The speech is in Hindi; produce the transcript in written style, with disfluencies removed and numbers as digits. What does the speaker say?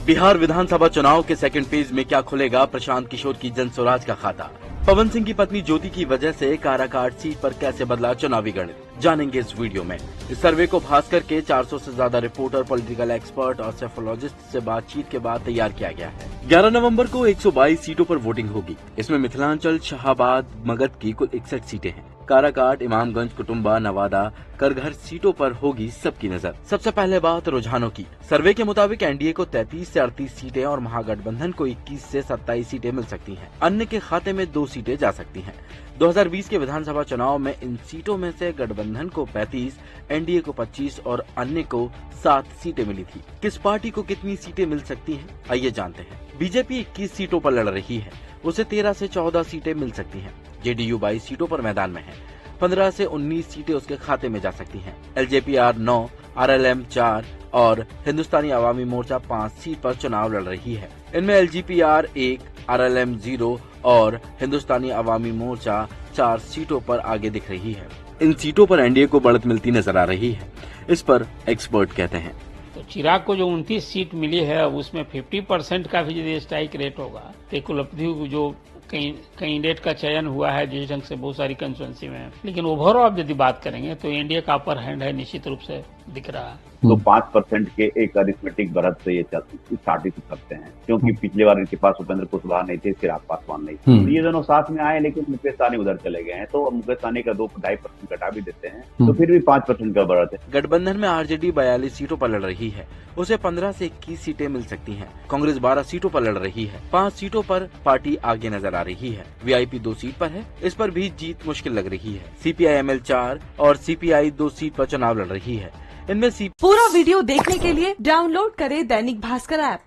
बिहार विधानसभा चुनाव के सेकंड फेज में क्या खुलेगा प्रशांत किशोर की जन स्वराज का खाता। पवन सिंह की पत्नी ज्योति की वजह से काराकाट सीट पर कैसे बदला चुनावी गणित, जानेंगे इस वीडियो में। इस सर्वे को भास्कर के 400 से ज्यादा रिपोर्टर, पॉलिटिकल एक्सपर्ट और सेफोलॉजिस्ट से बातचीत के बाद तैयार किया गया है। 11 नवंबर को 122 सीटों पर वोटिंग होगी। इसमें मिथिलांचल, शाहाबाद, मगध की कुल 61 सीटें हैं। काराकाट, इमामगंज, कुटुम्बा, नवादा, करघर सीटों पर होगी सबकी नजर। सबसे पहले बात रुझानों की। सर्वे के मुताबिक एनडीए को 33 से 38 सीटें और महागठबंधन को 21 से 27 सीटें मिल सकती हैं। अन्य के खाते में 2 सीटें जा सकती हैं। 2020 के विधानसभा चुनाव में इन सीटों में से गठबंधन को 35, एनडीए को 25 और अन्य को 7 सीटें मिली थी। किस पार्टी को कितनी सीटें मिल सकती हैं, आइए जानते हैं। बीजेपी 21 सीटों पर लड़ रही है, उसे 13 से 14 सीटें मिल सकती हैं। जेडीयू 22 सीटों पर मैदान में है, 15 से 19 सीटें उसके खाते में जा सकती हैं। एलजेपी 9, आरएलएम 4 और हिंदुस्तानी अवामी मोर्चा 5 सीट पर चुनाव लड़ रही है। इनमें एलजेपी 1, आरएलएम 0 और हिंदुस्तानी अवामी मोर्चा 4 सीटों पर आगे दिख रही है। इन सीटों पर एनडीए को बढ़त मिलती नजर आ रही है। इस पर एक्सपर्ट कहते हैं, तो चिराग को जो 29 सीट मिली है उसमें 50% का भी यदि स्ट्राइक रेट होगा तो कुल उपलब्धि जो कैंडिडेट का चयन हुआ है जिस ढंग से बहुत सारी कंस्टिट्यूंसी में, लेकिन ओवरऑल यदि बात करेंगे तो एनडीए का अपर हैंड है, निश्चित रूप से दिख रहा है। तो 5% के एक अरिथमेटिक बढ़त से ये स्टार्ट कर सकते हैं, क्योंकि पिछली बार इनके पास उपेंद्र कुशवाहा नहीं थे, चिराग पासवान नहीं थे। तो ये दोनों साथ में आए, लेकिन मुकेश सहनी उधर चले गए हैं, तो मुकेश सहनी का 2-2.5% घटा भी देते हैं, तो फिर भी 5% का बढ़त है। गठबंधन में आरजेडी 42 सीटों पर लड़ रही है, उसे 15 से 21 सीटें मिल सकती हैं। कांग्रेस 12 सीटों पर लड़ रही है, 5 सीटों पर पार्टी आगे नजर आ रही है। वीआईपी 2 सीट पर है, इस पर भी जीत मुश्किल लग रही है। सीपीआई-एमएल 4 और सीपीआई 2 सीट पर चुनाव लड़ रही है। इनमें पूरा वीडियो देखने के लिए डाउनलोड करें दैनिक भास्कर ऐप।